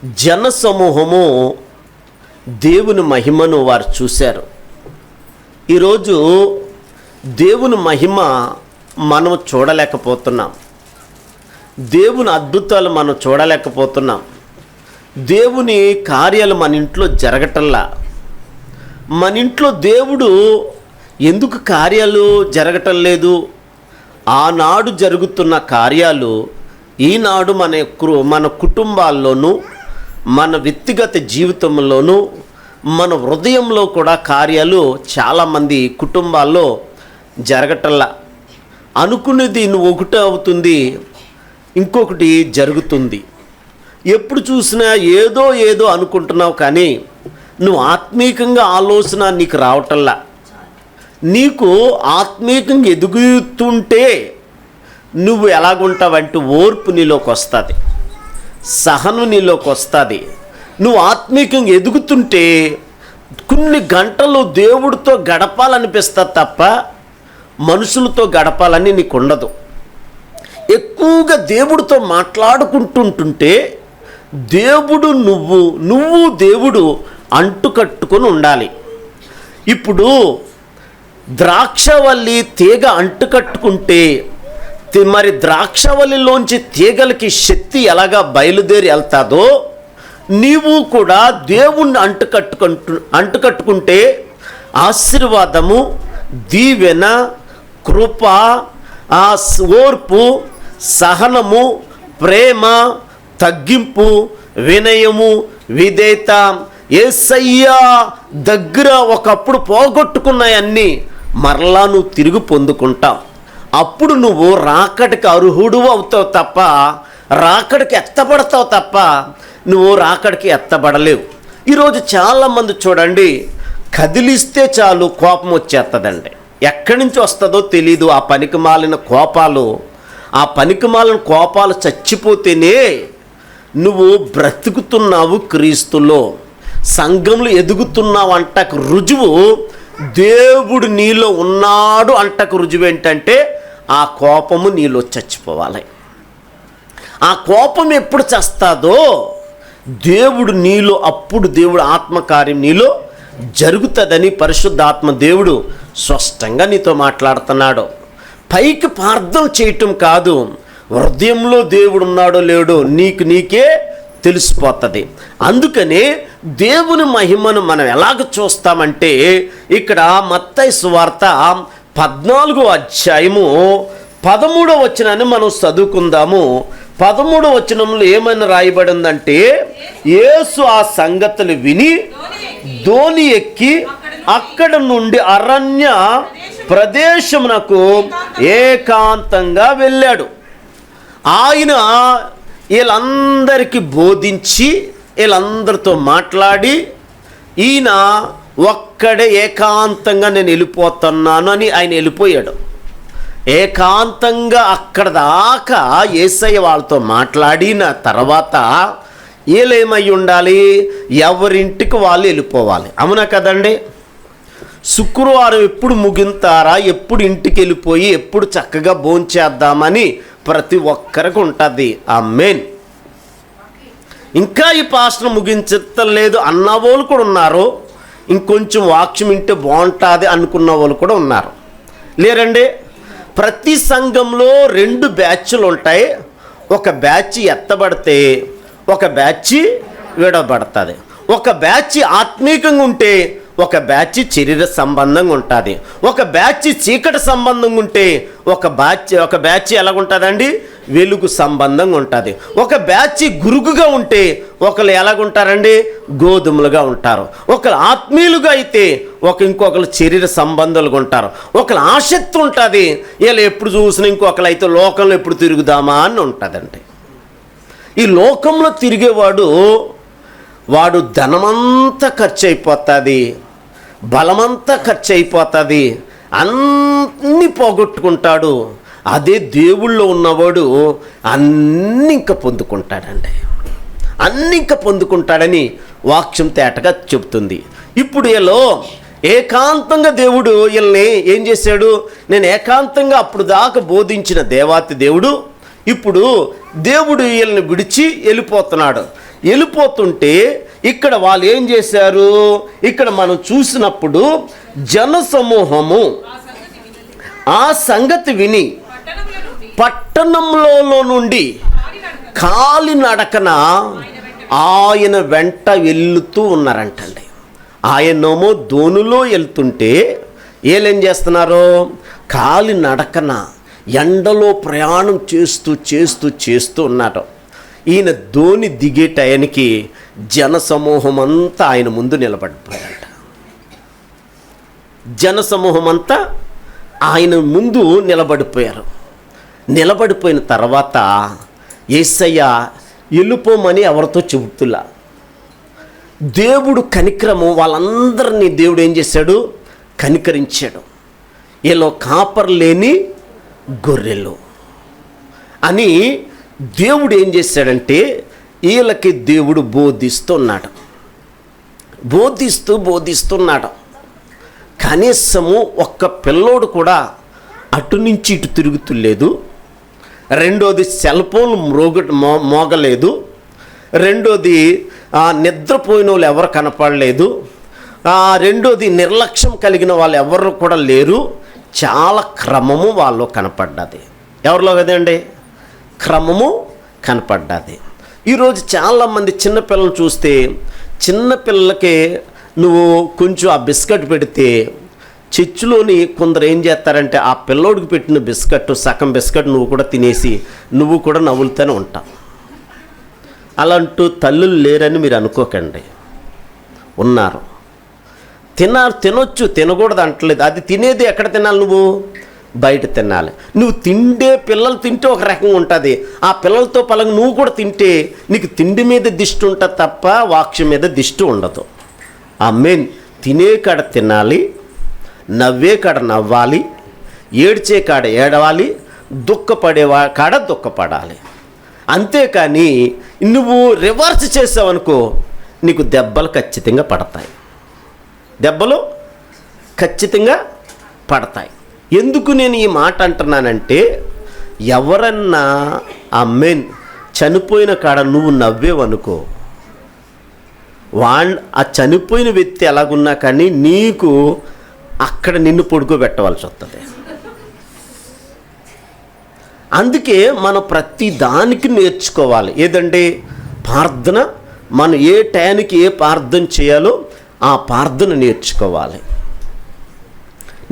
జనసమూహము దేవుని మహిమను వారు చూశారు. ఈరోజు దేవుని మహిమ మనం చూడలేకపోతున్నాం. దేవుని అద్భుతాలు మనం చూడలేకపోతున్నాం. దేవుని కార్యాలు మన ఇంట్లో జరగటంలా. మన ఇంట్లో దేవుడు ఎందుకు కార్యాలు జరగటం లేదు? ఆనాడు జరుగుతున్న కార్యాలు ఈనాడు మన కుటుంబాల్లోనూ, మన వ్యక్తిగత జీవితంలోనూ, మన హృదయంలో కూడా కార్యాలు చాలామంది కుటుంబాల్లో జరగటంలా. అనుకునేది నువ్వు ఒకటే అవుతుంది, ఇంకొకటి జరుగుతుంది. ఎప్పుడు చూసినా ఏదో అనుకుంటున్నావు, కానీ నువ్వు ఆత్మీయంగా ఆలోచన నీకు రావటంలా. నీకు ఆత్మీయంగా ఎదుగుతుంటే నువ్వు ఎలాగుంటావంటే ఓర్పు నీలోకి వస్తుంది, సహనం నీలోకి వస్తుంది. నువ్వు ఆత్మీయంగా ఎదుగుతుంటే కొన్ని గంటలు దేవుడితో గడపాలనిపిస్తుంది తప్ప మనుషులతో గడపాలని నీకు ఉండదు. ఎక్కువగా దేవుడితో మాట్లాడుకుంటుంటే దేవుడు నువ్వు దేవుడు అంటుకట్టుకొని ఉండాలి. ఇప్పుడు ద్రాక్షవల్లి తీగ అంటుకట్టుకుంటే మరి ద్రాక్షవల్లిలోంచి తీగలకి శక్తి ఎలాగా బయలుదేరి వెళ్తాదో, నీవు కూడా దేవుణ్ణి అంటుకట్టుకుంటే ఆశీర్వాదము, దీవెన, కృప, ఓర్పు, సహనము, ప్రేమ, తగ్గింపు, వినయము, విధేయత, యేసయ్య దగ్గర ఒకప్పుడు పోగొట్టుకున్నాయన్నీ మరలా నువ్వు తిరిగి పొందుకుంటావు. అప్పుడు నువ్వు రాకడికి అర్హుడు అవుతావు తప్ప, రాకడికి ఎత్తబడతావు తప్ప నువ్వు రాకడికి ఎత్తబడలేవు. ఈరోజు చాలామంది చూడండి, కదిలిస్తే చాలు కోపం వచ్చేస్తుందండి. ఎక్కడి నుంచి వస్తుందో తెలీదు ఆ పనికిమాలిన కోపాలు. ఆ పనికిమాలిన కోపాలు చచ్చిపోతేనే నువ్వు బ్రతుకుతున్నావు క్రీస్తులో, సంఘంలో ఎదుగుతున్నావు అంటకు రుజువు దేవుడు నీలో ఉన్నాడు అంటకు రుజువు ఏంటంటే ఆ కోపము నీలో చచ్చిపోవాలి. ఆ కోపం ఎప్పుడు చస్తాదో దేవుడు నీలో, అప్పుడు దేవుడు ఆత్మకార్యం నీలో జరుగుతుందని పరిశుద్ధాత్మ దేవుడు స్పష్టంగా నీతో మాట్లాడుతున్నాడు. పైకి ప్రార్థన చేయటం కాదు, హృదయంలో దేవుడు ఉన్నాడో లేడో నీకే తెలిసిపోతుంది. అందుకనే దేవుని మహిమను మనం ఎలాగ చూస్తామంటే, ఇక్కడ మత్తయి సువార్త 14వ అధ్యాయము 13వ వచనాన్ని మనం చదువుకుందాము. 13వ వచనంలో ఏమైనా రాయబడి ఉందంటే, యేసు ఆ సంగతులు విని ధోని ఎక్కి అక్కడ నుండి అరణ్య ప్రదేశమునకు ఏకాంతంగా వెళ్ళాడు. ఆయన వీళ్ళందరికీ బోధించి వీళ్ళందరితో మాట్లాడి ఈయన ఒక్కడే ఏకాంతంగా నేను వెళ్ళిపోతున్నాను అని ఆయన వెళ్ళిపోయాడు. ఏకాంతంగా అక్కడ దాకా యేసయ్య వాళ్ళతో మాట్లాడిన తర్వాత వీళ్ళేమై ఉండాలి, ఎవరింటికి వాళ్ళు వెళ్ళిపోవాలి. అవునా కదండి? శుక్రవారం ఎప్పుడు ముగింతారా, ఎప్పుడు ఇంటికి వెళ్ళిపోయి ఎప్పుడు చక్కగా భోంచేద్దామని ప్రతి ఒక్కరికి ఉంటుంది. ఆమేన్. ఇంకా ఈ పాస్టర్ ముగించలేదు అన్న వాళ్ళు కూడా ఉన్నారు, ఇంకొంచెం వాక్యం వింటే బాగుంటుంది అనుకున్న వాళ్ళు కూడా ఉన్నారు. లేరండి? ప్రతి సంఘంలో 2 బ్యాచ్లు ఉంటాయి. ఒక బ్యాచ్ ఎత్తబడితే ఒక బ్యాచ్ విడబడుతుంది. ఒక బ్యాచ్ ఆత్మీయంగా ఉంటే ఒక బ్యాచ్ శరీర సంబంధంగా ఉంటుంది. ఒక బ్యాచ్ చీకటి సంబంధంగా ఉంటే ఒక బ్యాచ్ ఎలాగుంటుందండి, వెలుగు సంబంధంగా ఉంటుంది. ఒక బ్యాచ్ గురుగుగా ఉంటే ఒకరు ఎలాగుంటారండి, గోధుమలుగా ఉంటారు. ఒకరు ఆత్మీయులుగా అయితే ఇంకొకరు శరీర సంబంధాలుగా ఉంటారు. ఒకరు ఆసక్తి ఉంటుంది, వీళ్ళు ఎప్పుడు చూసినా ఇంకొకరు అయితే లోకంలో ఎప్పుడు తిరుగుదామా అని ఉంటుందండి. ఈ లోకంలో తిరిగేవాడు ధనమంతా ఖర్చు అయిపోతుంది, బలమంతా ఖర్చు అయిపోతుంది, అన్నీ పోగొట్టుకుంటాడు. అదే దేవుళ్ళో ఉన్నవాడు అన్నీ ఇంకా పొందుకుంటాడండి, అన్నీ ఇంకా పొందుకుంటాడని వాక్యం తేటగా చెబుతుంది. ఇప్పుడు వీళ్ళు ఏకాంతంగా దేవుడు వీళ్ళని ఏం చేశాడు, నేను ఏకాంతంగా అప్పుడు దాకా బోధించిన దేవాతి దేవుడు ఇప్పుడు దేవుడు వీళ్ళని విడిచి వెళ్ళిపోతున్నాడు. వెళ్ళిపోతుంటే ఇక్కడ వాళ్ళు ఏం చేశారు? ఇక్కడ మనం చూసినప్పుడు జనసమూహము ఆ సంగతి విని పట్టణంలో నుండి కాలినడకన ఆయన వెంట వెళ్తూ ఉన్నారంటండి. ఆయనేమో దోణిలో వెళ్తుంటే వీళ్ళేం చేస్తున్నారు? కాలినడకన ఎండలో ప్రయాణం చేస్తూ చేస్తూ చేస్తూ ఉన్నారు. ఈయన దోణి దిగే టయానికి జనసమూహం అంతా ఆయన ముందు నిలబడిపోయారట. జనసమూహం అంతా ఆయన ముందు నిలబడిపోయారు. నిలబడిపోయిన తర్వాత యేసయ్య వెళ్ళిపోమని ఎవరితో చెబుతులా. దేవుడు కనికరము వాళ్ళందరినీ దేవుడు ఏం చేశాడు? కనికరించాడు. వీళ్ళు కాపర్ లేని గొర్రెలు అని దేవుడు ఏం చేశాడంటే వీళ్ళకి దేవుడు బోధిస్తున్నాడు. బోధిస్తున్నాడు. కనీసము ఒక్క పిల్లోడు కూడా అటు నుంచి ఇటు తిరుగుతులేదు. రెండోది సెల్ ఫోన్ మోగలేదు. రెండోది నిద్రపోయిన వాళ్ళు ఎవరు కనపడలేదు. రెండోది నిర్లక్ష్యం కలిగిన వాళ్ళు ఎవరు కూడా లేరు. చాలా క్రమము వాళ్ళు కనపడ్డది. ఎవరిలో కదండి? క్రమము కనపడ్డది. ఈరోజు చాలామంది చిన్నపిల్లలు చూస్తే చిన్నపిల్లలకి నువ్వు కొంచెం ఆ బిస్కెట్ పెడితే చర్చిలోని కొందరు ఏం చేస్తారంటే ఆ పిల్లోడికి పెట్టిన బిస్కెట్ సగం బిస్కెట్ నువ్వు కూడా తినేసి నువ్వు కూడా నవ్వులుతూనే ఉంటావు. అలాంటూ తల్లులు లేరని మీరు అనుకోకండి, ఉన్నారు. తినొచ్చు, తినకూడదు అంటలేదు. అది తినేది ఎక్కడ తినాలి? నువ్వు బయట తినాలి. నువ్వు తిండే పిల్లలు తింటే ఒక రకంగా ఉంటుంది. ఆ పిల్లలతో పలంగా నువ్వు కూడా తింటే నీకు తిండి మీద దిష్టి ఉంటుంది తప్ప వాక్యం మీద దిష్టి ఉండదు. ఆమేన్. తినే కాడ తినాలి, నవ్వే కాడ నవ్వాలి, ఏడ్చే కాడ ఏడవాలి, దుఃఖపడే కాడ దుఃఖపడాలి. అంతేకాని నువ్వు రివర్స్ చేసావనుకో నీకు దెబ్బలు ఖచ్చితంగా పడతాయి. దెబ్బలు ఖచ్చితంగా పడతాయి. ఎందుకు నేను ఈ మాట అంటున్నానంటే ఎవరన్నా ఆమేన్ చనిపోయిన కాడ నువ్వు నవ్వేవనుకో ఆ చనిపోయిన వ్యక్తి ఎలాగున్నా కానీ నీకు అక్కడ నిన్ను పడుకోబెట్టవలసి వస్తుంది. అందుకే మనం ప్రతి దానికి నేర్చుకోవాలి. ఏదంటే ప్రార్థన. మనం ఏ టైంకి ఏ ప్రార్థన చేయాలో ఆ ప్రార్థన నేర్చుకోవాలి.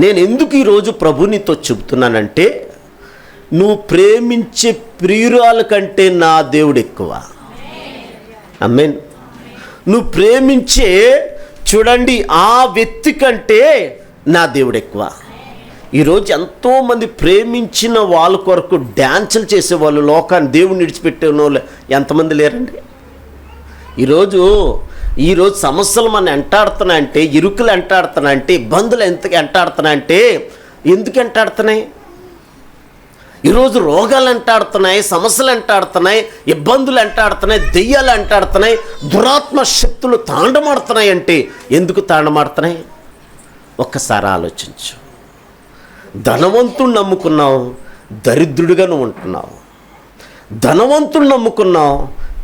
నేను ఎందుకు ఈరోజు ప్రభునితో చెబుతున్నానంటే నువ్వు ప్రేమించే ప్రియురాల కంటే నా దేవుడు ఎక్కువ. ఆమేన్. నువ్వు ప్రేమించే చూడండి ఆ వ్యక్తి కంటే నా దేవుడు ఎక్కువ. ఈరోజు ఎంతోమంది ప్రేమించిన వాళ్ళ కొరకు డ్యాన్సులు చేసేవాళ్ళు, లోకాన్ని దేవుడిని విడిచిపెట్టే వాళ్ళు ఎంతమంది లేరండి? ఈరోజు సమస్యలు మనం ఎంటాడుతున్నాయంటే, ఇరుకులు ఎంటాడుతున్నాయంటే, ఇబ్బందులు ఎంటాడుతున్నాయంటే ఎందుకు ఎంటాడుతున్నాయి? ఈరోజు రోగాలు ఎంటాడుతున్నాయి, సమస్యలు ఎంటాడుతున్నాయి, ఇబ్బందులు ఎంటాడుతున్నాయి, దెయ్యాలు ఎంటాడుతున్నాయి, దురాత్మ శక్తులు తాండమాడుతున్నాయి అంటే ఎందుకు తాండమాడుతున్నాయి? ఒక్కసారి ఆలోచించు. ధనవంతుడు నమ్ముకున్నావు, దరిద్రుడిగా నువ్వు ఉంటున్నావు. ధనవంతుడు నమ్ముకున్నావు,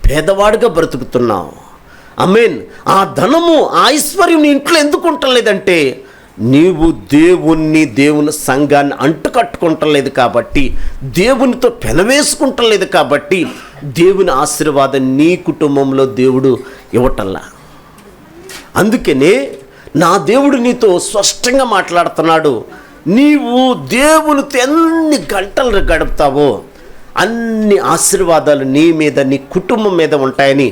పేదవాడిగా బ్రతుకుతున్నావు. ఆమేన్. ఆ ధనము ఆ ఐశ్వర్యం నీ ఇంట్లో ఎందుకు ఉండలేదంటే నీవు దేవుని సంఘాన్ని అంటుకట్టుకుంటలేదు కాబట్టి, దేవునితో పెనవేసుకుంటలేదు కాబట్టి దేవుని ఆశీర్వాదం నీ కుటుంబంలో దేవుడు ఇవ్వటల్లా. అందుకనే నా దేవుడు నీతో స్పష్టంగా మాట్లాడుతున్నాడు. నీవు దేవునితో ఎన్ని గంటలు గడుపుతావో అన్ని ఆశీర్వాదాలు నీ మీద నీ కుటుంబం మీద ఉంటాయని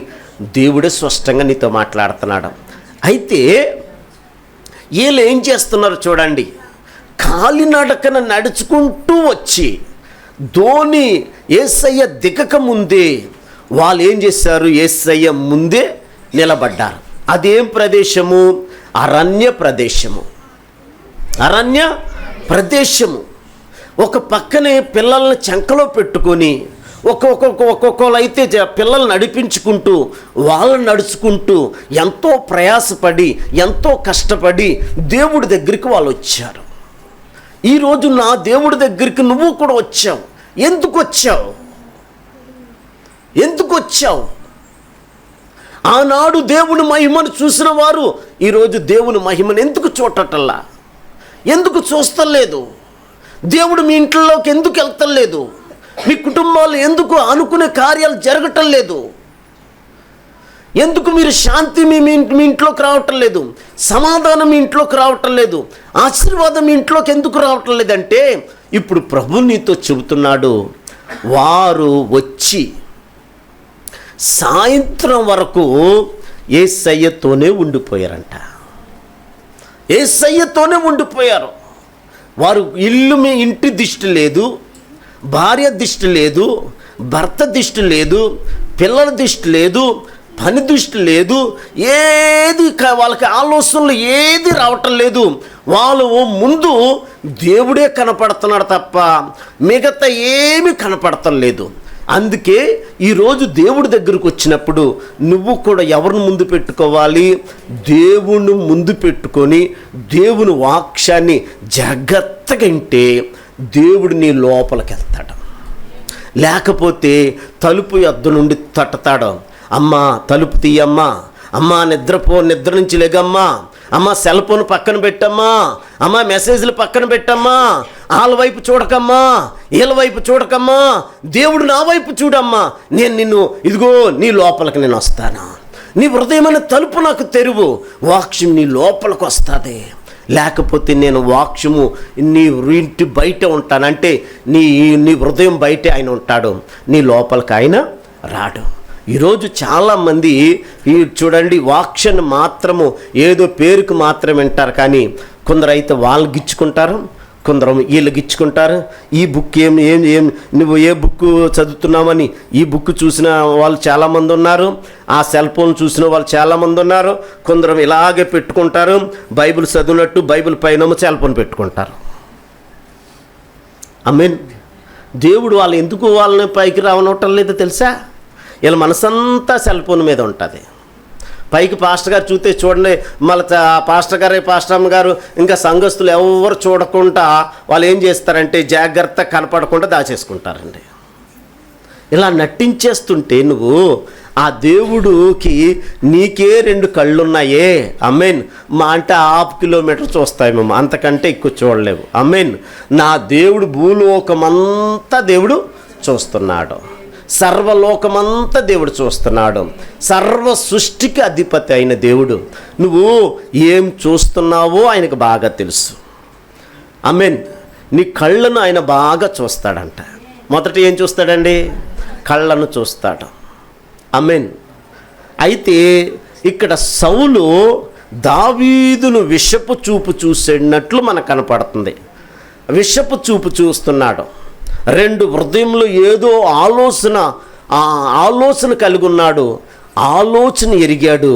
దేవుడే స్పష్టంగా నీతో మాట్లాడుతున్నాడు. అయితే వీళ్ళు ఏం చేస్తున్నారు చూడండి. కాలినడకన నడుచుకుంటూ వచ్చి ధోని యేసయ్య దిగక ముందే వాళ్ళు ఏం చేశారు? యేసయ్య ముందే నిలబడ్డారు. అదేం ప్రదేశము? అరణ్య ప్రదేశము. అరణ్య ప్రదేశము. ఒక పక్కనే పిల్లల్ని చంకలో పెట్టుకొని ఒక్కొక్కరు అయితే పిల్లలు నడిపించుకుంటూ వాళ్ళని నడుచుకుంటూ ఎంతో ప్రయాసపడి ఎంతో కష్టపడి దేవుడి దగ్గరికి వాళ్ళు వచ్చారు. ఈరోజు నా దేవుడి దగ్గరికి నువ్వు కూడా వచ్చావు. ఎందుకు వచ్చావు? ఆనాడు దేవుని మహిమను చూసిన వారు ఈరోజు దేవుని మహిమను ఎందుకు చూడటల్లా? ఎందుకు చూస్తలేదు? దేవుడు మీ ఇంట్లోకి ఎందుకు వెళ్తలేదు? మీ కుటుంబాలు ఎందుకు అనుకునే కార్యాలు జరగటం లేదు? ఎందుకు మీరు శాంతి మీ ఇంట్లోకి రావటం లేదు? సమాధానం మీ ఇంట్లోకి రావటం లేదు? ఆశీర్వాదం మీ ఇంట్లోకి ఎందుకు రావటం లేదంటే ఇప్పుడు ప్రభు నీతో చెబుతున్నాడు, వారు వచ్చి సాయంత్రం వరకు యేసయ్యతోనే ఉండిపోయారంట. యేసయ్యతోనే ఉండిపోయారు. వారు మీ ఇంటి దిష్టి లేదు, భార్య దిష్టి లేదు, భర్త దిష్టి లేదు, పిల్లల దిష్టి లేదు, పని దృష్టి లేదు, ఏది వాళ్ళకి ఆలోచనలు ఏది రావటం లేదు. వాళ్ళు ముందు దేవుడే కనపడుతున్నాడు తప్ప మిగతా ఏమీ కనపడటం లేదు. అందుకే ఈరోజు దేవుడి దగ్గరకు వచ్చినప్పుడు నువ్వు కూడా ఎవరిని ముందు పెట్టుకోవాలి? దేవుని ముందు పెట్టుకొని దేవుని వాక్యాన్ని జాగ్రత్తగా వింటే దేవుడు నీ లోపలికి వెళ్తాడు. లేకపోతే తలుపు యొద్ద నుండి తట్టతాడు, అమ్మా తలుపు తీయమ్మా, అమ్మా నిద్ర నుంచి లేగమ్మా, అమ్మ సెల్ ఫోన్ పక్కన పెట్టమ్మా, అమ్మ మెసేజ్లు పక్కన పెట్టమ్మా, వాళ్ళ వైపు చూడకమ్మా, వీళ్ళ వైపు చూడకమ్మా, దేవుడు నా వైపు చూడమ్మా, నేను నిన్ను ఇదిగో నీ లోపలికి నేను వస్తాను, నీ హృదయమైన తలుపు నాకు తెరువు, వాక్యం నీ లోపలికి వస్తుంది. లేకపోతే నేను వాక్యము నీ ఇంటి బయట ఉంటానంటే నీ హృదయం బయటే ఆయన ఉంటాడు, నీ లోపలికి ఆయన రాడు. ఈరోజు చాలామంది చూడండి వాక్యాన్ని మాత్రము ఏదో పేరుకు మాత్రం వింటారు, కానీ కొందరు అయితే వాళ్ళు గిచ్చుకుంటారు, కొందరు వీళ్ళు గిచ్చుకుంటారు. ఈ బుక్ ఏం నువ్వు ఏ బుక్ చదువుతున్నామని ఈ బుక్ చూసిన వాళ్ళు చాలామంది ఉన్నారు, ఆ సెల్ ఫోన్ చూసిన వాళ్ళు చాలామంది ఉన్నారు. కొందరు ఇలాగే పెట్టుకుంటారు, బైబిల్ చదివినట్టు బైబిల్ పైన సెల్ ఫోన్ పెట్టుకుంటారు. దేవుడు వాళ్ళు ఎందుకు వాళ్ళని పైకి రావనవటం లేదో తెలుసా? వీళ్ళ మనసంతా సెల్ ఫోన్ మీద ఉంటుంది. పైకి పాస్టర్ గారు చూస్తే చూడండి, మళ్ళీ పాస్టర్ అమ్మ గారు ఇంకా సంఘస్థులు ఎవరు చూడకుండా వాళ్ళు ఏం చేస్తారంటే జాగ్రత్త కనపడకుండా దాచేసుకుంటారండి. ఇలా నటించేస్తుంటే నువ్వు ఆ దేవుడికి నీకే 2 కళ్ళున్నాయే, మా అంటే 1/2 కిలోమీటర్ చూస్తాయి మేము, అంతకంటే ఎక్కువ చూడలేవు. నా దేవుడు భూలోకమంతా దేవుడు చూస్తున్నాడు, సర్వలోకమంతా దేవుడు చూస్తున్నాడు, సర్వ సృష్టికి అధిపతి అయిన దేవుడు. నువ్వు ఏం చూస్తున్నావో ఆయనకు బాగా తెలుసు. నీ కళ్ళను ఆయన బాగా చూస్తాడంట. మొదట ఏం చూస్తాడండి? కళ్ళను చూస్తాడు. అయితే ఇక్కడ సౌలు దావీదును విషపు చూపు చూసేటట్లు మనకు కనపడుతుంది. విషపు చూపు చూస్తున్నాడు. 2 హృదయంలో ఏదో ఆలోచన కలిగి ఉన్నాడు, ఆలోచన ఎరిగాడు,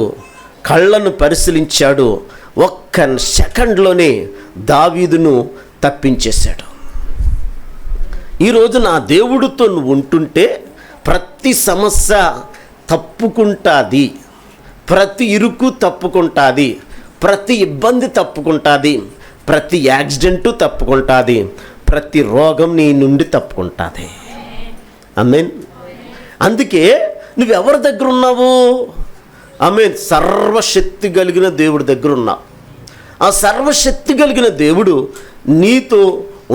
కళ్ళను పరిశీలించాడు. 1 సెకండ్లోనే దావీదును తప్పించేశాడు. ఈరోజు నా దేవుడితో నువ్వు ఉంటుంటే ప్రతి సమస్య తప్పుకుంటుంది, ప్రతి ఇరుకు తప్పుకుంటుంది, ప్రతి ఇబ్బంది తప్పుకుంటుంది, ప్రతి యాక్సిడెంటు తప్పుకుంటుంది, ప్రతి రోగం నీ నుండి తప్పుకుంటుంది. అందుకే నువ్వెవరి దగ్గర ఉన్నావు? సర్వశక్తి కలిగిన దేవుడి దగ్గర ఉన్నావు. ఆ సర్వశక్తి కలిగిన దేవుడు నీతో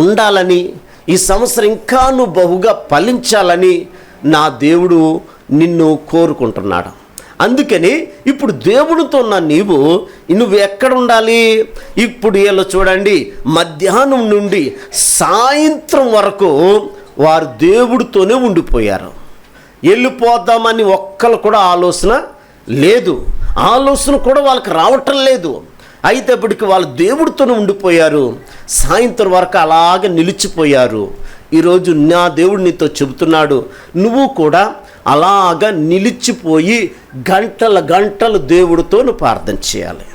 ఉండాలని, ఈ సంవత్సరం ఇంకా నువ్వు బహుగా ఫలించాలని నా దేవుడు నిన్ను కోరుకుంటున్నాడు. అందుకని ఇప్పుడు దేవుడితో ఉన్న నువ్వు ఎక్కడ ఉండాలి? ఇప్పుడు వీళ్ళు చూడండి, మధ్యాహ్నం నుండి సాయంత్రం వరకు వారు దేవుడితోనే ఉండిపోయారు. వెళ్ళిపోదామని ఒక్కరు కూడా ఆలోచన లేదు, ఆలోచన కూడా వాళ్ళకి రావటం లేదు. అయితే ఇప్పటికి వాళ్ళు దేవుడితోనే ఉండిపోయారు, సాయంత్రం వరకు అలాగే నిలిచిపోయారు. ఈరోజు నా దేవుడు నీతో చెబుతున్నాడు, నువ్వు కూడా అలాగా నిలిచిపోయి గంటలు దేవుడితో నువ్వు ప్రార్థన చేయాలి.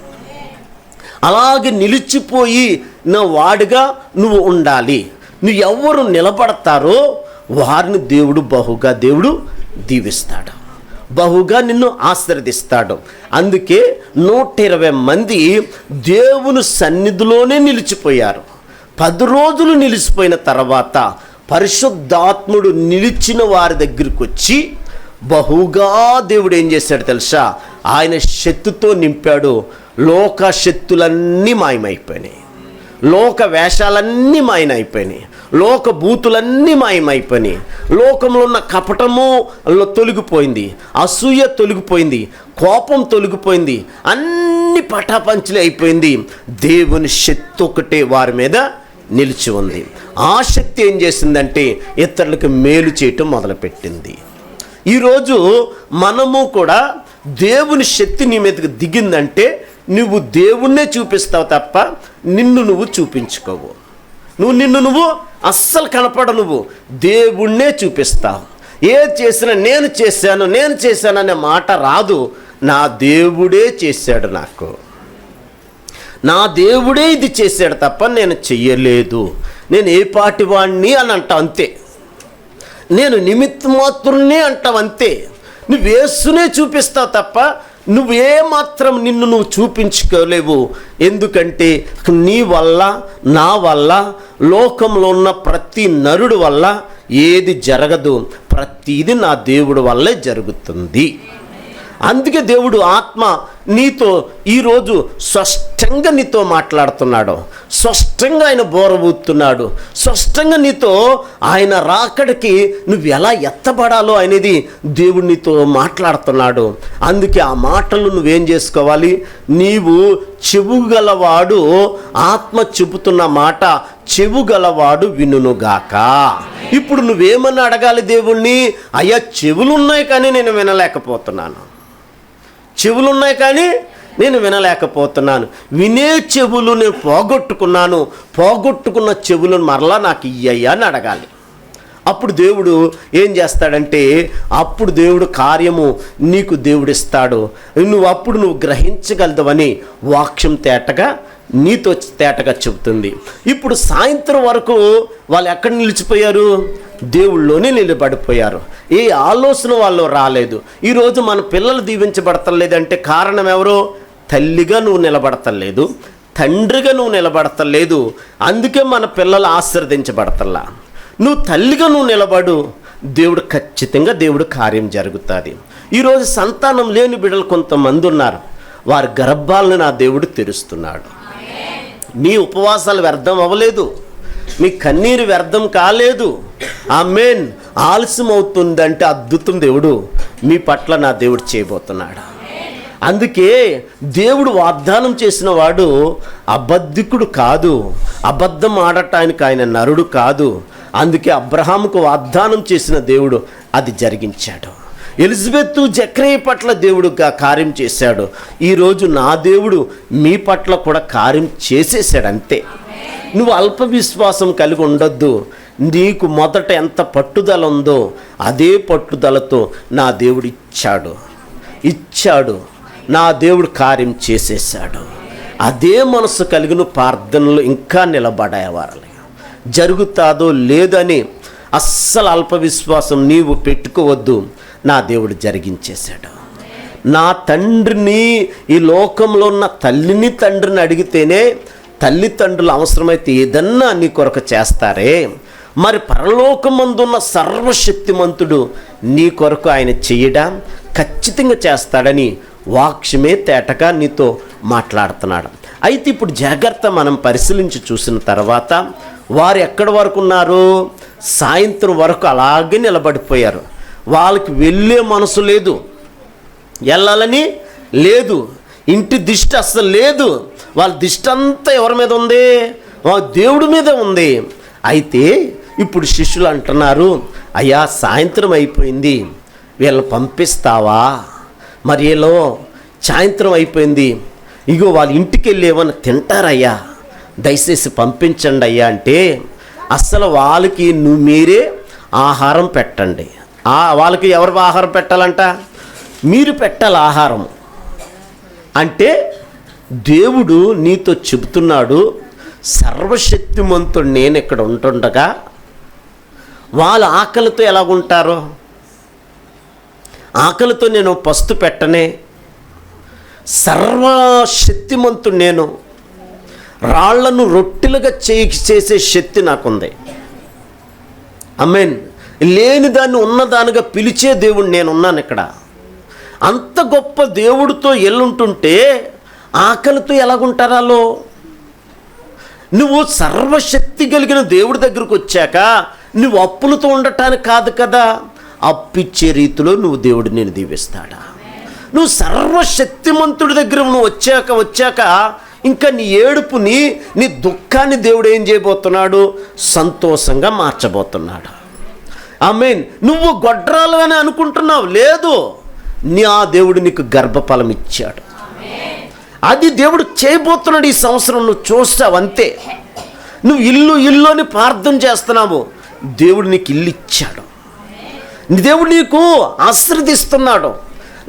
అలాగే నిలిచిపోయి నా వాడిగా నువ్వు ఉండాలి. నువ్వు ఎవరు నిలబడతారో వారిని బహుగా దేవుడు దీవిస్తాడు, బహుగా నిన్ను ఆశీర్వదిస్తాడు. అందుకే 120 మంది దేవుని సన్నిధిలోనే నిలిచిపోయారు. 10 రోజులు నిలిచిపోయిన తర్వాత పరిశుద్ధాత్ముడు నిలిచిన వారి దగ్గరికి వచ్చి బహుగా దేవుడు ఏం చేశాడు తెలుసా? ఆయన శక్తితో నింపాడు. లోక శక్తులన్నీ మాయమైపోయినాయి, లోక వేషాలన్నీ మాయమైపోయినాయి, లోక భూతులన్నీ మాయమైపోయినాయి. లోకంలో ఉన్న కపటము తొలగిపోయింది, అసూయ తొలగిపోయింది, కోపం తొలగిపోయింది, అన్ని పటాపంచలే అయిపోయింది. దేవుని శక్తి ఒకటే వారి మీద నిలిచి ఉంది. ఆ శక్తి ఏం చేసిందంటే ఇతరులకు మేలు చేయటం మొదలుపెట్టింది. ఈరోజు మనము కూడా దేవుని శక్తి నీ మీదకి దిగిందంటే నువ్వు దేవుణ్ణే చూపిస్తావు తప్ప నిన్ను నువ్వు చూపించుకోవు. నిన్ను నువ్వు అస్సలు కనపడ, నువ్వు దేవుణ్ణే చూపిస్తావు. ఏది చేసినా నేను చేశాను అనే మాట రాదు. నా దేవుడే చేశాడు, నాకు నా దేవుడే ఇది చేశాడు తప్ప నేను చెయ్యలేదు, నేను ఏ పాటి వాణ్ణి అని అంటావు అంతే, నేను నిమిత్త మాత్రునే అంటావు అంతే. నువ్వు యేసునే చూపిస్తావు తప్ప నువ్వే మాత్రం నిన్ను నువ్వు చూపించుకోలేవు. ఎందుకంటే నీ వల్ల, నా వల్ల, లోకంలో ఉన్న ప్రతి నరుడు వల్ల ఏది జరగదు, ప్రతిదీ నా దేవుడి వల్లే జరుగుతుంది. అందుకే దేవుడు ఆత్మ నీతో ఈరోజు స్పష్టంగా నీతో మాట్లాడుతున్నాడు, స్పష్టంగా ఆయన బోరబూతున్నాడు, స్పష్టంగా నీతో ఆయన రాకడికి నువ్వు ఎలా ఎత్తబడాలో అనేది దేవుడు నీతో మాట్లాడుతున్నాడు. అందుకే ఆ మాటలు నువ్వేం చేసుకోవాలి? నీవు చెవుగలవాడు, ఆత్మ చెబుతున్న మాట చెవుగలవాడు వినుగాక. ఇప్పుడు నువ్వేమన్నా అడగాలి దేవుణ్ణి? అయ్యా చెవులున్నాయి కానీ నేను వినలేకపోతున్నాను, చెవులున్నాయి కానీ నేను వినలేకపోతున్నాను, వినే చెవులు నేను పోగొట్టుకున్న చెవులను మరలా నాకు ఇయ్యయ్యా అని అడగాలి. అప్పుడు దేవుడు ఏం చేస్తాడంటే అప్పుడు దేవుడు కార్యము నీకు దేవుడిస్తాడు. నువ్వు గ్రహించగలదవని వాక్యం నీతో తేటగా చెబుతుంది. ఇప్పుడు సాయంత్రం వరకు వాళ్ళు ఎక్కడ నిలిచిపోయారు? దేవుళ్ళలోనే నిలబడిపోయారు. ఏ ఆలోచన వాళ్ళు రాలేదు. ఈరోజు మన పిల్లలు దీవించబడతలేదంటే కారణం ఎవరు? తల్లిగా నువ్వు నిలబడతలేదు, తండ్రిగా నువ్వు నిలబడతలేదు. అందుకే మన పిల్లలు ఆశీర్వదించబడతల్లా. నువ్వు తల్లిగా నువ్వు నిలబడు, ఖచ్చితంగా దేవుడు కార్యం జరుగుతుంది. ఈరోజు సంతానం లేని బిడ్డలు కొంతమంది ఉన్నారు, వారి గర్భాలను నా దేవుడు తెరుస్తున్నాడు. మీ ఉపవాసాలు వ్యర్థం అవ్వలేదు, మీ కన్నీరు వ్యర్థం కాలేదు. ఆమేన్. ఆలస్యం అవుతుందంటే అద్భుతం దేవుడు మీ పట్ల నా దేవుడు చేయబోతున్నాడు. అందుకే దేవుడు వాగ్దానం చేసిన వాడు అబద్ధికుడు కాదు, అబద్ధం ఆడటానికి ఆయన నరుడు కాదు. అందుకే అబ్రహాముకు వాగ్దానం చేసిన దేవుడు అది జరిగించాడు. ఎలిజబెత్ జకరియా పట్ల దేవుడుగా కార్యం చేశాడు. ఈరోజు నా దేవుడు మీ పట్ల కూడా కార్యం చేసేసాడు. అంతే. నువ్వు అల్ప విశ్వాసం కలిగి ఉండొద్దు. నీకు మొదట ఎంత పట్టుదల ఉందో అదే పట్టుదలతో నా దేవుడు ఇచ్చాడు, నా దేవుడు కార్యం చేసేసాడు. అదే మనసు కలిగిన ప్రార్థనలు ఇంకా నిలబడేవారు. జరుగుతాదో లేదని అస్సలు అల్ప విశ్వాసం నీవు పెట్టుకోవద్దు. నా దేవుడు జరిగించేశాడు. నా తండ్రిని, ఈ లోకంలో ఉన్న తల్లిని తండ్రిని అడిగితేనే తల్లిదండ్రులు అవసరమైతే ఏదన్నా నీ కొరకు చేస్తారే, మరి పరలోకమందున్న సర్వశక్తిమంతుడు నీ కొరకు ఆయన చేయడా ఖచ్చితంగా చేస్తాడని వాక్యమే తేటగా నీతో మాట్లాడుతున్నాడు. అయితే ఇప్పుడు జాగ్రత్త మనం పరిశీలించి చూసిన తర్వాత వారు ఎక్కడి వరకు ఉన్నారు? సాయంత్రం వరకు అలాగే నిలబడిపోయారు. వాళ్ళకి వెళ్ళే మనసు లేదు, వెళ్ళాలని లేదు, ఇంటి దిష్టి అస్సలు లేదు. వాళ్ళ దిష్టి అంతా ఎవరి మీద ఉంది? వాళ్ళ దేవుడి మీద ఉంది. అయితే ఇప్పుడు శిష్యులు అంటున్నారు, అయ్యా సాయంత్రం అయిపోయింది, వీళ్ళని పంపిస్తావా? మరి వీళ్ళు సాయంత్రం అయిపోయింది, ఇగో వాళ్ళ ఇంటికి వెళ్ళి ఏమన్నా తింటారయ్యా, దయచేసి పంపించండి అయ్యా అంటే అస్సలు వాళ్ళకి మీరే ఆహారం పెట్టండి. వాళ్ళకి ఎవరు ఆహారం పెట్టాలంట? మీరు పెట్టాలి ఆహారం. అంటే దేవుడు నీతో చెబుతున్నాడు, సర్వశక్తిమంతుడు నేను ఇక్కడ ఉంటుండగా వాళ్ళు ఆకలితో ఎలాగుంటారో, ఆకలితో నేను పస్తు పెట్టనే. సర్వశక్తిమంతుడు నేను, రాళ్లను రొట్టెలుగా చేసే శక్తి నాకుంది. ఆమేన్. లేని దాన్ని ఉన్నదానిగా పిలిచే దేవుడు నేనున్నాను ఇక్కడ. అంత గొప్ప దేవుడితో ఎల్లుంటుంటే ఆకలితో ఎలాగుంటారాలో? నువ్వు సర్వశక్తి కలిగిన దేవుడి దగ్గరకు వచ్చాక నువ్వు అప్పులతో ఉండటానికి కాదు కదా. అప్పిచ్చే రీతిలో నువ్వు దేవుడు నేను దీవిస్తాడా? నువ్వు సర్వశక్తిమంతుడి దగ్గర నువ్వు వచ్చాక ఇంకా నీ ఏడుపుని, నీ దుఃఖాన్ని దేవుడు ఏం చేయబోతున్నాడు? సంతోషంగా మార్చబోతున్నాడు. ఆమేన్. నువ్వు గొడ్రాలు అని అనుకుంటున్నావు, లేదు, ఆ దేవుడు నీకు గర్భఫలం ఇచ్చాడు. అది దేవుడు చేయబోతున్నాడు ఈ సంవత్సరం. నువ్వు చూస్తావు అంతే. నువ్వు ఇల్లు అని ప్రార్థన చేస్తున్నావు, దేవుడు నీకు ఇల్లు ఇచ్చాడు. దేవుడు నీకు ఆశీర్వదిస్తున్నాడు.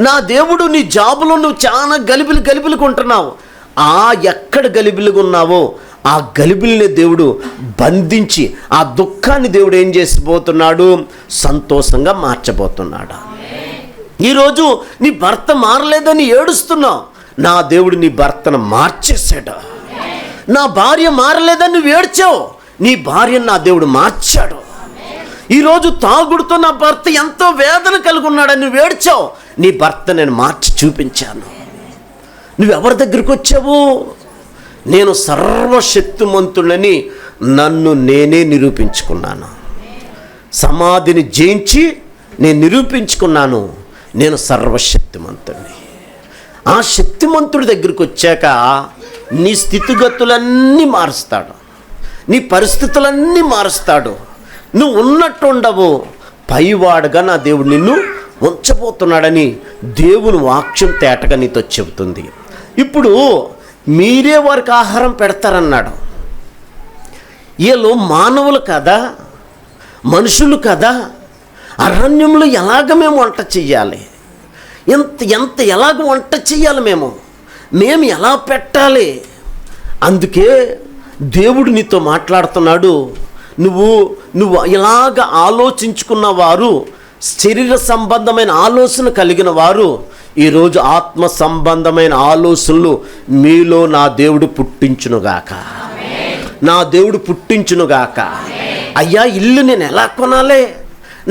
నా దేవుడు నీ జాబులో నువ్వు చాలా గలిబిలి ఉంటున్నావు. ఎక్కడ గలిబిలిగా ఉన్నావో ఆ గలిబిలిని దేవుడు బంధించి ఆ దుఃఖాన్ని దేవుడు ఏం చేసిపోతున్నాడు? సంతోషంగా మార్చబోతున్నాడు. ఈరోజు నీ భర్త మారలేదని ఏడుస్తున్నావు, నా దేవుడు నీ భర్తను మార్చేశాడు. నా భార్య మారలేదని నువ్వు ఏడ్చావు, నీ భార్యను నా దేవుడు మార్చాడు. ఈరోజు తాగుడుతో నా భర్త ఎంతో వేదన కలిగి ఉన్నాడని నువ్వు ఏడ్చావు, నీ భర్త నేను మార్చి చూపించాను. నువ్వెవరి దగ్గరికి వచ్చావు? నేను సర్వశక్తిమంతుడని నన్ను నేనే నిరూపించుకున్నాను. సమాధిని జయించి నేను నిరూపించుకున్నాను, నేను సర్వశక్తిమంతుడిని. ఆ శక్తిమంతుడి దగ్గరికి వచ్చాక నీ స్థితిగతులన్నీ మారుస్తాడు, నీ పరిస్థితులన్నీ మారుస్తాడు. నువ్వు ఉన్నట్టు ఉండవు, పైవాడుగా నా దేవుడు నిన్ను ఉంచబోతున్నాడని దేవుని వాక్యం తేటగా నీతో చెబుతుంది. ఇప్పుడు మీరే వారికి ఆహారం పెడతారన్నాడు. వీళ్ళు మానవులు కదా, మనుషులు కదా. అరణ్యంలో ఎలాగ మేము వంట చెయ్యాలి? ఎలాగ వంట చెయ్యాలి? మేము ఎలా పెట్టాలి? అందుకే దేవుడు నీతో మాట్లాడుతున్నాడు. నువ్వు ఇలాగ ఆలోచించుకున్న వారు, శరీర సంబంధమైన ఆలోచన కలిగిన వారు, ఈరోజు ఆత్మ సంబంధమైన ఆలోచనలు మీలో నా దేవుడు పుట్టించునుగాక. నా దేవుడు పుట్టించునుగాక. అయ్యా, ఇల్లు నేను ఎలా కొనాలి?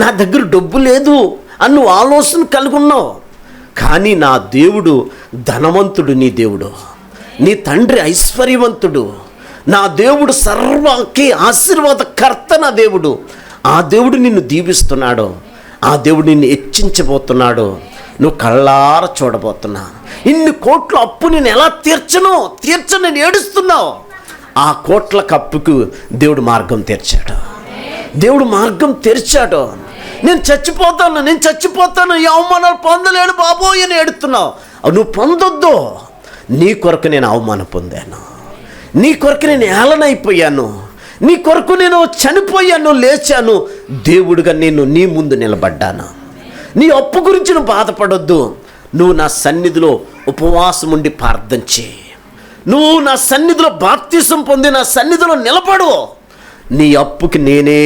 నా దగ్గర డబ్బు లేదు అని నువ్వు ఆలోచన కలిగి ఉన్నావు. కానీ నా దేవుడు ధనవంతుడు, నీ దేవుడు, నీ తండ్రి ఐశ్వర్యవంతుడు, నా దేవుడు సర్వకి ఆశీర్వాదకర్త. నా దేవుడు, ఆ దేవుడు నిన్ను దీవిస్తున్నాడు, ఆ దేవుడు నిన్ను హెచ్చించబోతున్నాడు. నువ్వు కళ్ళార చూడబోతున్నా. ఇన్ని కోట్ల అప్పు నేను ఎలా తీర్చను నేను ఏడుస్తున్నావు. ఆ కోట్ల కప్పుకు దేవుడు మార్గం తెరిచాడు. దేవుడు మార్గం తెరిచాడు. నేను చచ్చిపోతాను, ఈ అవమానాలు పొందలేను బాబోయ్ అని ఏడుతున్నావు. నువ్వు పొందొద్దు. నీ కొరకు నేను అవమానం పొందాను, నీ కొరకు నేను ఏలనైపోయాను, నీ కొరకు నేను చనిపోయాను, లేచాను, దేవుడిగా నేను నీ ముందు నిలబడ్డాను. నీ అప్పు గురించి నువ్వు బాధపడొద్దు. నువ్వు నా సన్నిధిలో ఉపవాసం ఉండి ప్రార్థన చేయి. నువ్వు నా సన్నిధిలో బాప్తిసం పొంది నా సన్నిధిలో నిలబడు. నీ అప్పుకి నేనే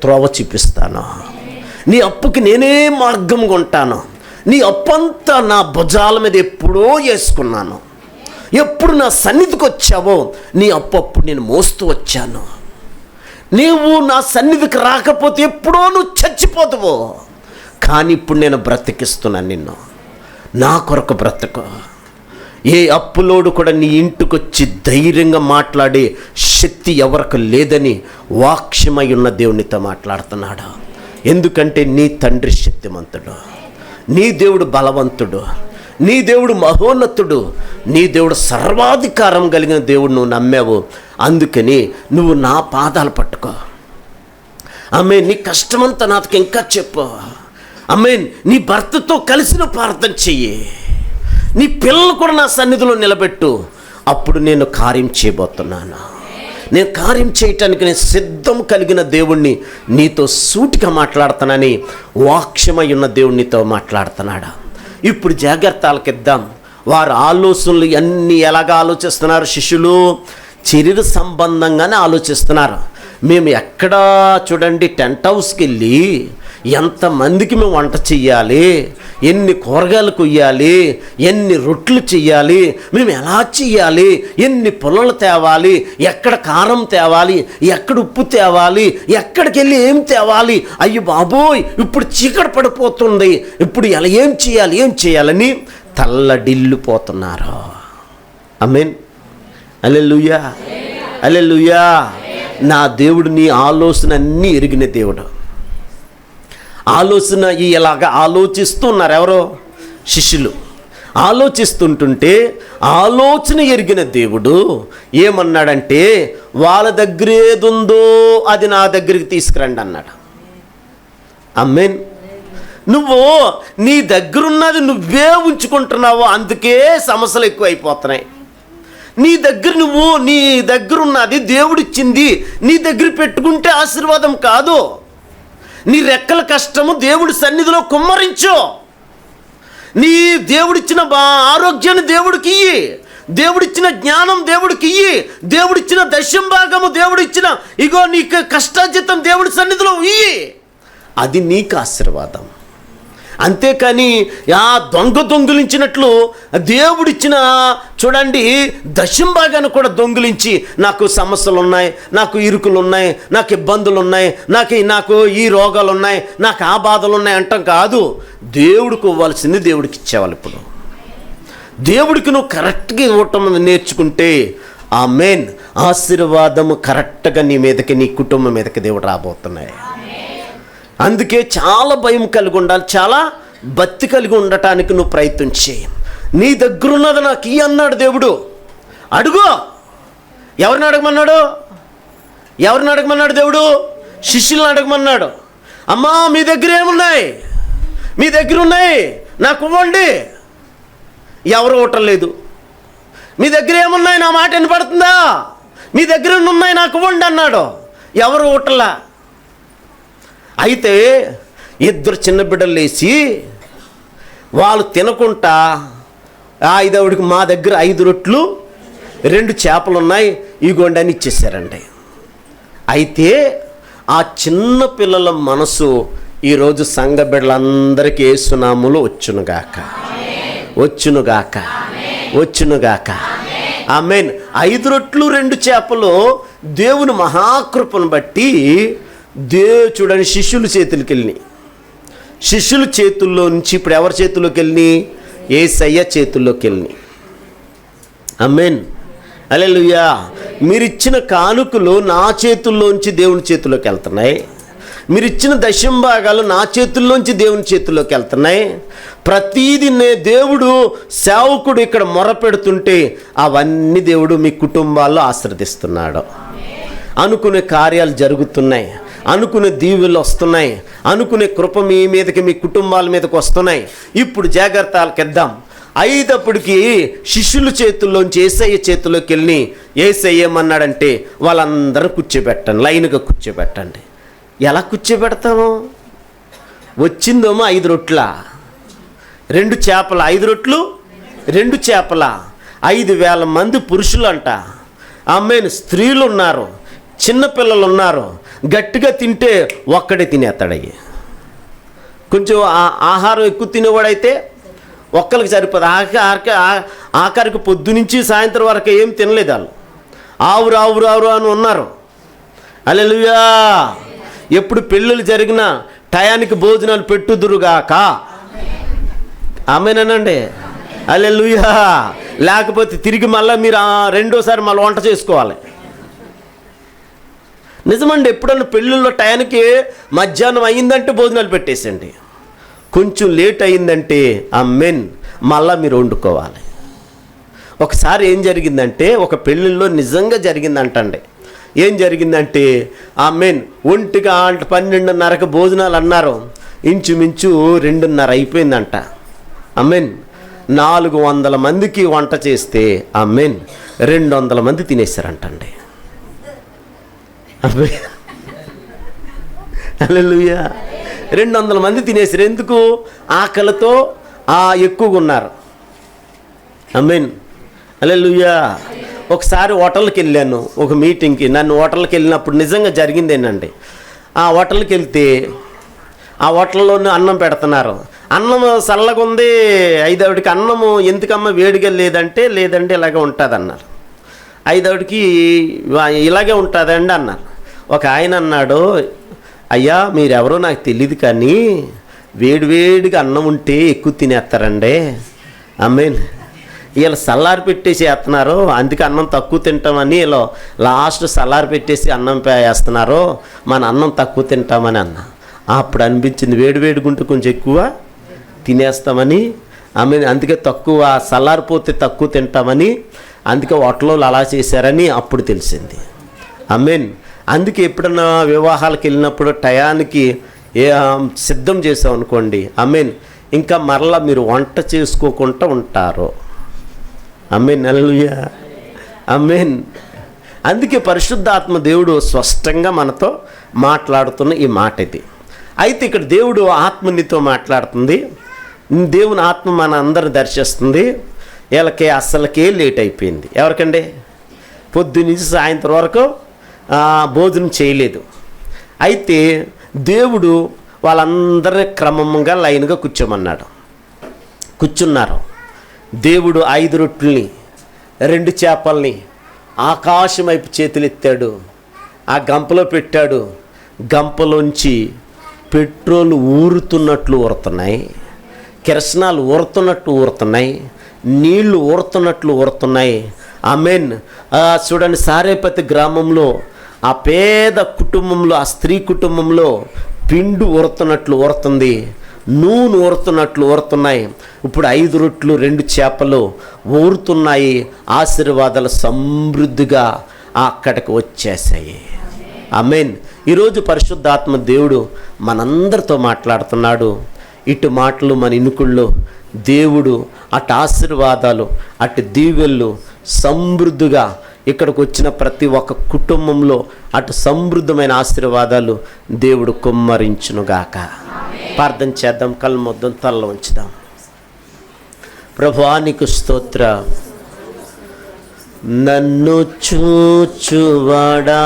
త్రోవ చూపిస్తాను, నీ అప్పుకి నేనే మార్గం కొంటాను. నీ అప్పంతా నా భుజాల మీద ఎప్పుడో వేసుకున్నాను. ఎప్పుడు నా సన్నిధికి వచ్చావో నీ అప్పుడు నేను మోస్తూ వచ్చాను. నీవు నా సన్నిధికి రాకపోతే ఎప్పుడో నువ్వు చచ్చిపోతావు. కానీ ఇప్పుడు నేను బ్రతికిస్తున్నాను నిన్ను. నా కొరకు బ్రతుకు. ఏ అప్పులోడు కూడా నీ ఇంటికి వచ్చి ధైర్యంగా మాట్లాడే శక్తి ఎవరికి లేదని వాక్యమై ఉన్న దేవునితో మాట్లాడుతున్నాడు. ఎందుకంటే నీ తండ్రి శక్తిమంతుడు, నీ దేవుడు బలవంతుడు, నీ దేవుడు మహోన్నతుడు, నీ దేవుడు సర్వాధికారం కలిగిన దేవుడు. నువ్వు నమ్మావు, అందుకని నువ్వు నా పాదాలు పట్టుకో. ఆమేన్. నీ కష్టమంతా నాకు ఇంకా చెప్పు. ఆమేన్. నీ భర్తతో కలిసిన ప్రార్థన చెయ్యి. నీ పిల్లలు కూడా నా సన్నిధిలో నిలబెట్టు. అప్పుడు నేను కార్యం చేయబోతున్నాను. నేను కార్యం చేయటానికి నేను సిద్ధం కలిగిన దేవుణ్ణి నీతో సూటిగా మాట్లాడుతానని వాక్యమై ఉన్న దేవునితో మాట్లాడుతున్నాడు. ఇప్పుడు జాగ్రత్తలకిద్దాం. వారు ఆలోచనలు అన్నీ ఎలాగ ఆలోచిస్తున్నారు? శిష్యులు శరీర సంబంధంగానే ఆలోచిస్తున్నారు. మేము ఎక్కడా చూడండి టెంట్ హౌస్కి వెళ్ళి ఎంతమందికి మేము వంట చెయ్యాలి, ఎన్ని కూరగాయలు కొయ్యాలి, ఎన్ని రొట్లు చెయ్యాలి, మేము ఎలా చెయ్యాలి, ఎన్ని పుల్లలు తేవాలి, ఎక్కడ కారం తేవాలి, ఎక్కడ ఉప్పు తేవాలి, ఎక్కడికి వెళ్ళి ఏం తేవాలి, అయ్యో బాబోయ్ ఇప్పుడు చీకటి పడిపోతుంది, ఇప్పుడు ఎలా ఏం చేయాలని తల్లడిల్లిపోతున్నారు. ఆమేన్. హల్లెలూయా, హల్లెలూయా. నా దేవుడు నీ ఆలోచన అన్నీ ఎరిగిన దేవుడు. ఆలోచన ఇలాగా ఆలోచిస్తున్నారు ఎవరో శిష్యులు. ఆలోచిస్తుంటుంటే ఆలోచన ఎరిగిన దేవుడు ఏమన్నాడంటే, వాళ్ళ దగ్గర ఏది ఉందో అది నా దగ్గరికి తీసుకురండి అన్నాడు. ఆమేన్. నువ్వు నీ దగ్గరున్నది నువ్వే ఉంచుకుంటున్నావు, అందుకే సమస్యలు ఎక్కువైపోతున్నాయి. నీ దగ్గరున్నది దేవుడిచ్చింది నీ దగ్గర పెట్టుకుంటే ఆశీర్వాదం కాదు. నీ రెక్కల కష్టము దేవుడి సన్నిధిలో కుమ్మరించు. నీ దేవుడిచ్చిన ఆరోగ్యాన్ని దేవుడికి ఇయ్యి, దేవుడిచ్చిన జ్ఞానం దేవుడికి ఇయ్యి, దేవుడిచ్చిన దశం భాగము దేవుడిచ్చిన ఇగో నీకు కష్టార్జితం దేవుడి సన్నిధిలో ఇయ్యి, అది నీకు ఆశీర్వాదం. అంతేకాని దొంగిలించినట్లు దేవుడిచ్చిన చూడండి దశం భాగాన్ని కూడా దొంగిలించి నాకు సమస్యలు ఉన్నాయి, నాకు ఇరుకులు ఉన్నాయి, నాకు ఇబ్బందులు ఉన్నాయి, నాకు ఈ రోగాలు ఉన్నాయి, నాకు ఆ బాధలు ఉన్నాయి అంటాం కాదు. దేవుడికి ఇవ్వాల్సింది దేవుడికి ఇచ్చేవాళ్ళు. ఇప్పుడు దేవుడికి నువ్వు కరెక్ట్గా ఇవ్వటం నేర్చుకుంటే ఆమేన్, ఆశీర్వాదము కరెక్ట్గా నీ మీదకి నీ కుటుంబం మీదకి దేవుడు రాబోతున్నాయి. అందుకే చాలా భయం కలిగి ఉండాలి, చాలా భక్తి కలిగి ఉండటానికి నువ్వు ప్రయత్నం చేయి. నీ దగ్గరున్నది నాకు ఇయ్యి అన్నాడు దేవుడు. అడుగు. ఎవరిని అడగమన్నాడు దేవుడు? శిష్యులను అడగమన్నాడు. అమ్మా మీ దగ్గర ఏమున్నాయి? మీ దగ్గర ఉన్నాయి నాకు ఇవ్వండి. ఎవరు ఇవ్వటం. మీ దగ్గర ఏమున్నాయి, నా మాట వినపడుతుందా? మీ దగ్గర ఉన్నాయి నాకు ఇవ్వండి అన్నాడు. ఎవరు ఇవ్వటంలా. అయితే ఇద్దరు చిన్న బిడ్డలు లేచి వాళ్ళు తినకుండా ఐదవుడికి మా దగ్గర 5 రొట్లు 2 చేపలు ఉన్నాయి ఇగోండి అని ఇచ్చేసారండి. అయితే ఆ చిన్న పిల్లల మనసు ఈరోజు సంఘ బిడ్డలందరికీ యేసు నామములో వచ్చునుగాక. ఆమేన్. 5 రొట్లు 2 చేపలు దేవుని మహాకృపను బట్టి చూడండి శిష్యుల చేతులకి వెళ్ళినాయి. శిష్యుల చేతుల్లో నుంచి ఇప్పుడు ఎవరి చేతుల్లోకి వెళ్ళినాయి? యేసయ్య చేతుల్లోకి వెళ్ళినాయి. ఆమేన్. హల్లెలూయా. మీరిచ్చిన కానుకలు నా చేతుల్లోంచి దేవుని చేతుల్లోకి వెళ్తున్నాయి. మీరిచ్చిన దశం భాగాలు నా చేతుల్లోంచి దేవుని చేతుల్లోకి వెళ్తున్నాయి. ప్రతీది దేవుడు సేవకుడు ఇక్కడ మొరపెడుతుంటే అవన్నీ దేవుడు మీ కుటుంబాల్లో ఆశీర్వదిస్తున్నాడు. అనుకునే కార్యాలు జరుగుతున్నాయి, అనుకునే దీవెనలు వస్తున్నాయి, అనుకునే కృప మీ మీదకి మీ కుటుంబాల మీదకి వస్తున్నాయి. ఇప్పుడు జాగ్రత్తలకు ఇద్దాం. అయ్యేటప్పటికి శిష్యుల చేతుల్లోంచి యేసయ్య చేతుల్లోకి వెళ్ళి యేసయ్య ఏమన్నాడంటే వాళ్ళందరూ కూర్చోబెట్టండి, లైన్గా కూర్చోబెట్టండి. ఎలా కూర్చోబెడతాము? వచ్చిందేమో 5 రొట్ల 2 చేపల, 5 రొట్లు 2 చేపల, 5,000 మంది పురుషులు అంట. ఆమేన్. స్త్రీలు ఉన్నారు, చిన్నపిల్లలు ఉన్నారు. గట్టిగా తింటే ఒక్కడే తినేస్తాడయ్యి. కొంచెం ఆహారం ఎక్కువ తినేవాడైతే ఒక్కరికి సరిపోదు. ఆఖరికి పొద్దునుంచి సాయంత్రం వరకు ఏం తినలేదు వాళ్ళు. ఆవురు అని ఉన్నారు. హల్లెలూయా. ఎప్పుడు పెళ్ళిళ్ళు జరిగినా టయానికి భోజనాలు పెట్టుదురుగాక. ఆమేనండి. హల్లెలూయా. లేకపోతే తిరిగి మళ్ళీ మీరు రెండోసారి మళ్ళీ వంట చేసుకోవాలి. నిజమండి. ఎప్పుడన్నా పెళ్ళిళ్ళలో టయానికి మధ్యాహ్నం అయ్యిందంటే భోజనాలు పెట్టేసండి. కొంచెం లేట్ అయ్యిందంటే ఆమేన్ మళ్ళీ మీరు వండుకోవాలి. ఒకసారి ఏం జరిగిందంటే ఒక పెళ్ళిళ్ళలో నిజంగా జరిగిందంటండి. ఏం జరిగిందంటే ఆమేన్ 12:30కి భోజనాలు అన్నారు. ఇంచుమించు 2:30 అయిపోయిందంట. ఆమేన్. 400 మందికి వంట చేస్తే ఆమేన్ 200 మంది తినేశారంటండి. హల్లెలూయా. 200 మంది తినేసారు. ఎందుకు? ఆకలితో ఎక్కువగా ఉన్నారు. ఆమేన్. హల్లెలూయా. ఒకసారి హోటల్కి వెళ్ళాను ఒక మీటింగ్కి. నన్ను హోటల్కి వెళ్ళినప్పుడు నిజంగా జరిగిందేనండి. ఆ హోటల్కి వెళ్తే ఆ హోటల్లోనే అన్నం పెడుతున్నారు. అన్నం చల్లగా ఉంది, 5 అన్నము ఎందుకమ్మా వేడిగా లేదంటే ఇలాగే ఉంటుంది అన్నారు. 5 ఇలాగే ఉంటుందండి అన్నారు. ఒక ఆయన అన్నాడు, అయ్యా మీరెవరో నాకు తెలియదు కానీ వేడివేడిగా అన్నం ఉంటే ఎక్కువ తినేస్తారండి. ఆమేన్. వీళ్ళు సల్లారి పెట్టేసి వేస్తున్నారు, అందుకే అన్నం తక్కువ తింటామని వీళ్ళు లాస్ట్ సల్లారి పెట్టేసి అన్నం వేస్తున్నారు, మన అన్నం తక్కువ తింటామని అన్న. అప్పుడు అనిపించింది వేడివేడిగుంటే కొంచెం ఎక్కువ తినేస్తామని. అందుకే తక్కువ సల్లారిపోతే తక్కువ తింటామని, అందుకే హోటల్లో అలా చేశారని అప్పుడు తెలిసింది. ఆమేన్. అందుకే ఎప్పుడన్నా వివాహాలకు వెళ్ళినప్పుడు టయానికి సిద్ధం చేసాం అనుకోండి, ఆమేన్, ఇంకా మరలా మీరు వంట చేసుకోకుండా ఉంటారు. ఆమేన్. హల్లెలూయా. ఆమేన్. అందుకే పరిశుద్ధాత్మ దేవుడు స్పష్టంగా మనతో మాట్లాడుతున్న ఈ మాట ఇది. అయితే ఇక్కడ దేవుడు ఆత్మ నీతో మాట్లాడుతుంది. దేవుని ఆత్మ మన అందరిని దర్శిస్తుంది. వీళ్ళకి అస్సలకే లేట్ అయిపోయింది. ఎవరికండి? పొద్దున్నుంచి సాయంత్రం వరకు భోజనం చేయలేదు. అయితే దేవుడు వాళ్ళందరినీ క్రమంగా లైన్గా కూర్చోమన్నాడు. కూర్చున్నారు. దేవుడు 5 రొట్టెల్ని 2 చేపల్ని ఆకాశం వైపు చేతులు ఎత్తాడు. ఆ గంపలో పెట్టాడు. గంపలోంచి పెట్రోల్ ఊరుతున్నట్లు ఊరుతున్నాయి, కిరసనాలు ఊరుతున్నట్టు ఊరుతున్నాయి, నీళ్లు ఊరుతున్నట్లు ఊరుతున్నాయి. ఆమేన్. చూడండి, సారేపతి గ్రామంలో ఆ పేద కుటుంబంలో, ఆ స్త్రీ కుటుంబంలో పిండి ఊరుతున్నట్లు ఊరుతుంది, నూనె ఊరుతున్నట్లు ఊరుతున్నాయి. ఇప్పుడు 5 రొట్టెలు 2 చేపలు ఊరుతున్నాయి. ఆశీర్వాదాలు సమృద్ధిగా అక్కడికి వచ్చేసాయి. ఆమేన్. ఈరోజు పరిశుద్ధాత్మ దేవుడు మనందరితో మాట్లాడుతున్నాడు. ఇటు మాటలు మన ఇనుకుళ్ళు దేవుడు అటు ఆశీర్వాదాలు, అటు దీవెళ్ళు సమృద్ధిగా ఇక్కడికి వచ్చిన ప్రతి ఒక్క కుటుంబంలో అటు సమృద్ధమైన ఆశీర్వాదాలు దేవుడు కుమ్మరించునుగాక. ప్రార్థన చేద్దాం. కళ్ళు మొత్తం తలలో ఉంచుదాం. ప్రభువా నీకు స్తోత్రం. నన్ను చూచువాడా